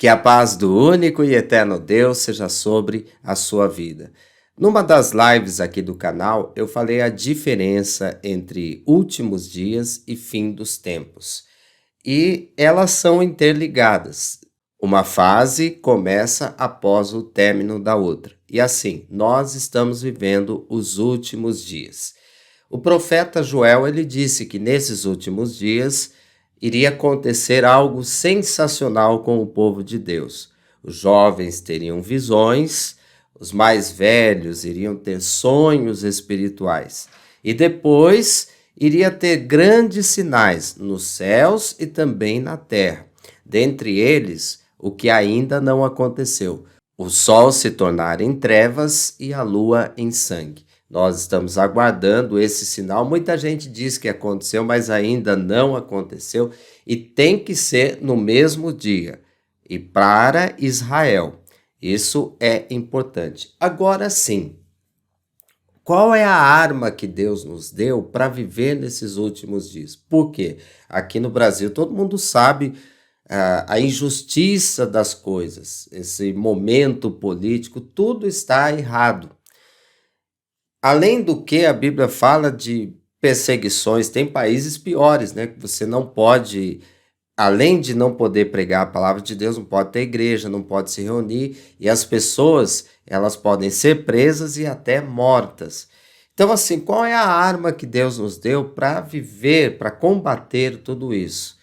Que a paz do único e eterno Deus seja sobre a sua vida. Numa das lives aqui do canal, eu falei a diferença entre últimos dias e fim dos tempos. E elas são interligadas. Uma fase começa após o término da outra. E assim, nós estamos vivendo os últimos dias. O profeta Joel, ele disse que nesses últimos dias iria acontecer algo sensacional com o povo de Deus. Os jovens teriam visões, os mais velhos iriam ter sonhos espirituais. E depois iria ter grandes sinais nos céus e também na terra. Dentre eles, o que ainda não aconteceu: o sol se tornar em trevas e a lua em sangue. Nós estamos aguardando esse sinal. Muita gente diz que aconteceu, mas ainda não aconteceu e tem que ser no mesmo dia. E para Israel, isso é importante. Agora sim, qual é a arma que Deus nos deu para viver nesses últimos dias? Por quê? Aqui no Brasil, todo mundo sabe a injustiça das coisas, esse momento político, tudo está errado. Além do que, a Bíblia fala de perseguições, tem países piores, né? Que você não pode, além de não poder pregar a palavra de Deus, não pode ter igreja, não pode se reunir, e as pessoas, elas podem ser presas e até mortas. Então, assim, qual é a arma que Deus nos deu para viver, para combater tudo isso?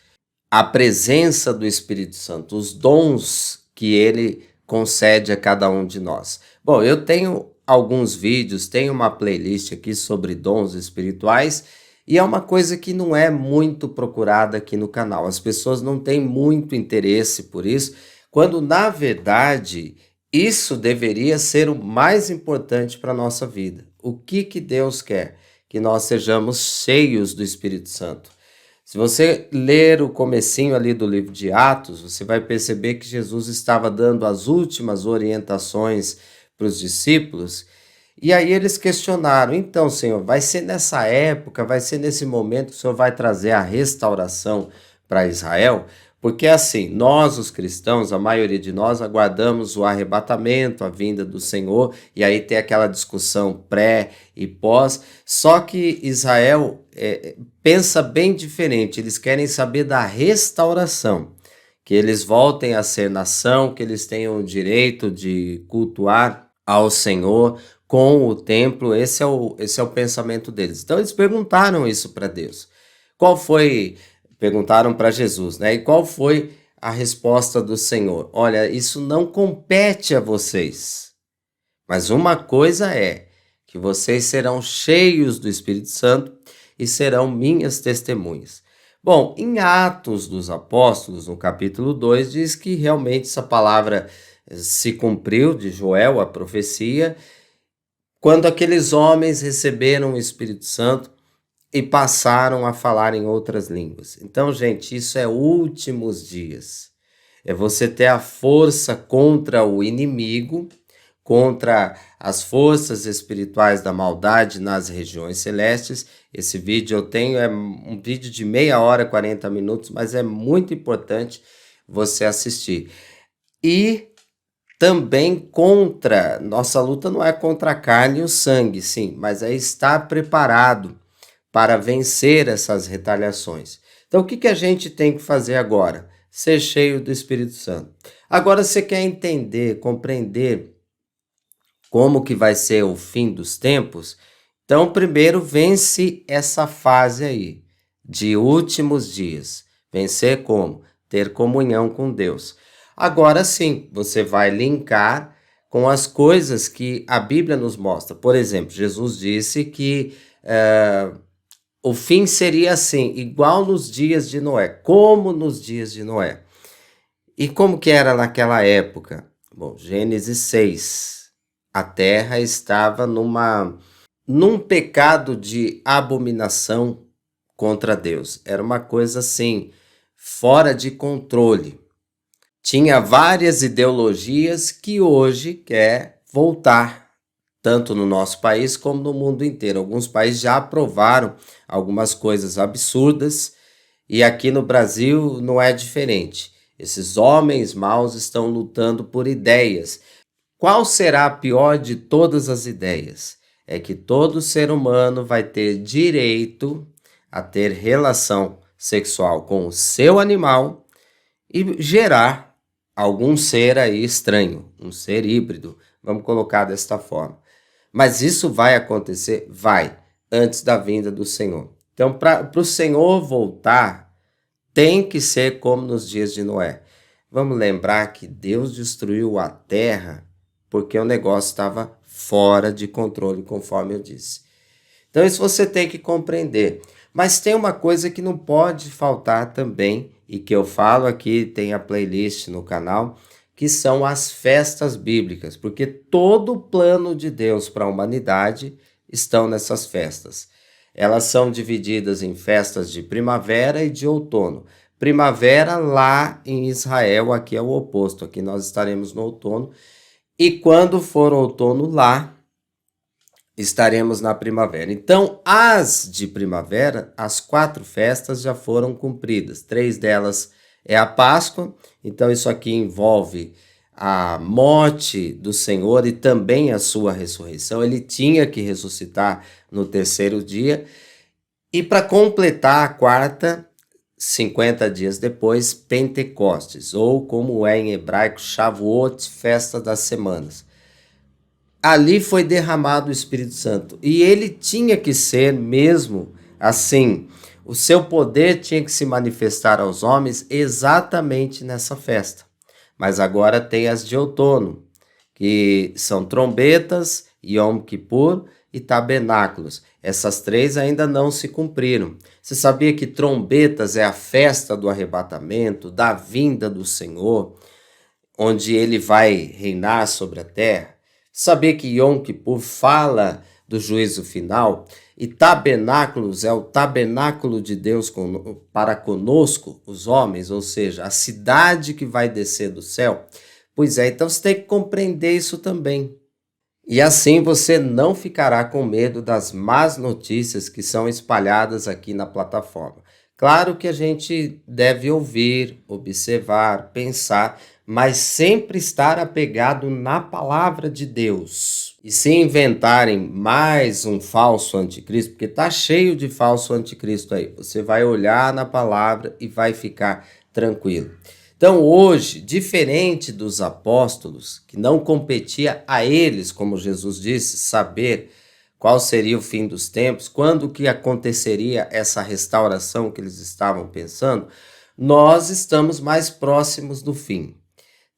A presença do Espírito Santo, os dons que ele concede a cada um de nós. Bom, eu tenho alguns vídeos, tenho uma playlist aqui sobre dons espirituais e é uma coisa que não é muito procurada aqui no canal. As pessoas não têm muito interesse por isso, quando na verdade isso deveria ser o mais importante para a nossa vida. O que Deus quer? Que nós sejamos cheios do Espírito Santo. Se você ler o comecinho ali do livro de Atos, você vai perceber que Jesus estava dando as últimas orientações para os discípulos, e aí eles questionaram: então, Senhor, vai ser nessa época, vai ser nesse momento que o Senhor vai trazer a restauração para Israel? Porque assim, nós os cristãos, a maioria de nós, aguardamos o arrebatamento, a vinda do Senhor, e aí tem aquela discussão pré e pós, só que Israel pensa bem diferente, eles querem saber da restauração, que eles voltem a ser nação, que eles tenham o direito de cultuar ao Senhor com o templo. Esse é o pensamento deles. Então eles perguntaram isso para Deus. Perguntaram para Jesus, né? E qual foi a resposta do Senhor? Olha, isso não compete a vocês, mas uma coisa é que vocês serão cheios do Espírito Santo e serão minhas testemunhas. Bom, em Atos dos Apóstolos, no capítulo 2, diz que realmente essa palavra se cumpriu, de Joel, a profecia, quando aqueles homens receberam o Espírito Santo e passaram a falar em outras línguas. Então, gente, isso é últimos dias. É você ter a força contra o inimigo, contra as forças espirituais da maldade nas regiões celestes. Esse vídeo eu tenho, é um vídeo de 30 e 40 minutos, mas é muito importante você assistir. E também nossa luta não é contra a carne e o sangue, sim, mas é estar preparado para vencer essas retaliações. Então, o que a gente tem que fazer agora? Ser cheio do Espírito Santo. Agora, você quer entender, compreender como que vai ser o fim dos tempos? Então, primeiro, vence essa fase aí, de últimos dias. Vencer como? Ter comunhão com Deus. Agora sim, você vai linkar com as coisas que a Bíblia nos mostra. Por exemplo, Jesus disse que o fim seria assim, igual nos dias de Noé, como nos dias de Noé. E como que era naquela época? Bom, Gênesis 6, a terra estava num pecado de abominação contra Deus. Era uma coisa assim, fora de controle. Tinha várias ideologias que hoje quer voltar, tanto no nosso país como no mundo inteiro. Alguns países já aprovaram algumas coisas absurdas e aqui no Brasil não é diferente. Esses homens maus estão lutando por ideias. Qual será a pior de todas as ideias? É que todo ser humano vai ter direito a ter relação sexual com o seu animal e gerar algum ser aí estranho, um ser híbrido, vamos colocar desta forma. Mas isso vai acontecer? Vai, antes da vinda do Senhor. Então, para o Senhor voltar, tem que ser como nos dias de Noé. Vamos lembrar que Deus destruiu a terra porque o negócio estava fora de controle, conforme eu disse. Então, isso você tem que compreender. Mas tem uma coisa que não pode faltar também, e que eu falo aqui, tem a playlist no canal, que são as festas bíblicas, porque todo o plano de Deus para a humanidade estão nessas festas. Elas são divididas em festas de primavera e de outono. Primavera lá em Israel, aqui é o oposto, aqui nós estaremos no outono. E quando for outono lá, estaremos na primavera. Então, as de primavera, as 4 festas já foram cumpridas. 3 delas é a Páscoa, então isso aqui envolve a morte do Senhor e também a sua ressurreição. Ele tinha que ressuscitar no 3º dia. E para completar a 4ª, 50 dias depois, Pentecostes, ou como é em hebraico, Shavuot, festa das semanas. Ali foi derramado o Espírito Santo. E ele tinha que ser mesmo assim. O seu poder tinha que se manifestar aos homens exatamente nessa festa. Mas agora tem as de outono, que são trombetas, Yom Kippur e tabernáculos. Essas 3 ainda não se cumpriram. Você sabia que trombetas é a festa do arrebatamento, da vinda do Senhor, onde ele vai reinar sobre a terra? Saber que Yom Kippur fala do juízo final e tabernáculos é o tabernáculo de Deus para conosco, os homens, ou seja, a cidade que vai descer do céu. Pois é, então você tem que compreender isso também. E assim você não ficará com medo das más notícias que são espalhadas aqui na plataforma. Claro que a gente deve ouvir, observar, pensar, mas sempre estar apegado na palavra de Deus. E se inventarem mais um falso anticristo, porque está cheio de falso anticristo aí, você vai olhar na palavra e vai ficar tranquilo. Então hoje, diferente dos apóstolos, que não competia a eles, como Jesus disse, saber qual seria o fim dos tempos, quando que aconteceria essa restauração que eles estavam pensando, nós estamos mais próximos do fim.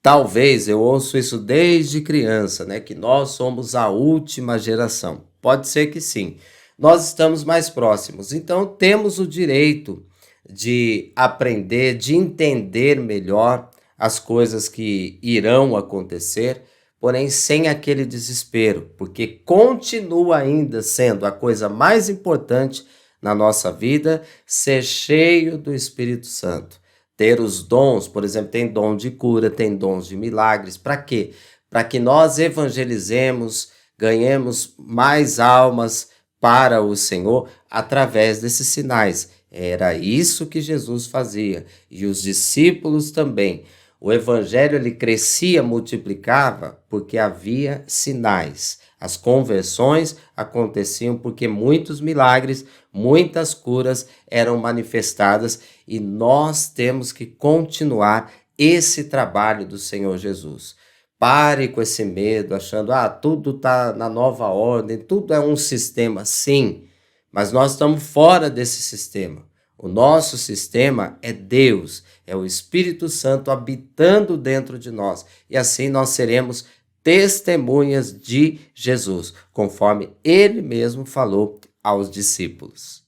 Talvez, eu ouço isso desde criança, né, que nós somos a última geração. Pode ser que sim. Nós estamos mais próximos, então temos o direito de aprender, de entender melhor as coisas que irão acontecer, porém sem aquele desespero, porque continua ainda sendo a coisa mais importante na nossa vida ser cheio do Espírito Santo. Ter os dons, por exemplo, tem dom de cura, tem dons de milagres. Para quê? Para que nós evangelizemos, ganhemos mais almas para o Senhor através desses sinais. Era isso que Jesus fazia e os discípulos também. O evangelho ele crescia, multiplicava porque havia sinais. As conversões aconteciam porque muitos milagres, muitas curas eram manifestadas e nós temos que continuar esse trabalho do Senhor Jesus. Pare com esse medo, achando, tudo está na nova ordem, tudo é um sistema. Sim, mas nós estamos fora desse sistema. O nosso sistema é Deus, é o Espírito Santo habitando dentro de nós. E assim nós seremos testemunhas de Jesus, conforme ele mesmo falou aos discípulos.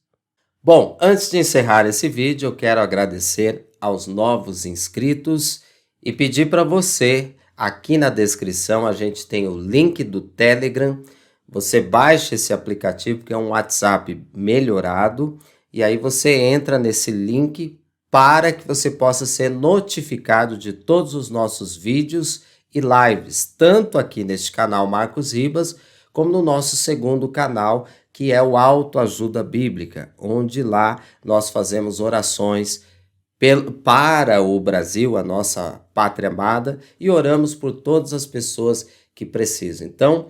Bom, antes de encerrar esse vídeo, eu quero agradecer aos novos inscritos e pedir para você, aqui na descrição a gente tem o link do Telegram, você baixa esse aplicativo que é um WhatsApp melhorado e aí você entra nesse link para que você possa ser notificado de todos os nossos vídeos e lives, tanto aqui neste canal Marcos Ribas, como no nosso segundo canal, que é o Autoajuda Bíblica, onde lá nós fazemos orações para o Brasil, a nossa pátria amada, e oramos por todas as pessoas que precisam. Então,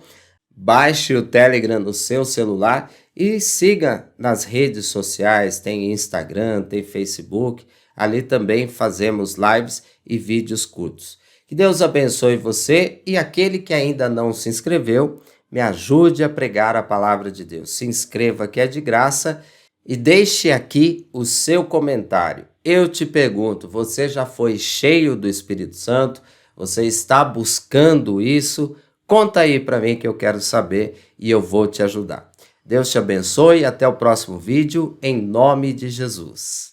baixe o Telegram no seu celular e siga nas redes sociais, tem Instagram, tem Facebook, ali também fazemos lives e vídeos curtos. Que Deus abençoe você e aquele que ainda não se inscreveu, me ajude a pregar a palavra de Deus. Se inscreva que é de graça e deixe aqui o seu comentário. Eu te pergunto, você já foi cheio do Espírito Santo? Você está buscando isso? Conta aí para mim que eu quero saber e eu vou te ajudar. Deus te abençoe e até o próximo vídeo, em nome de Jesus.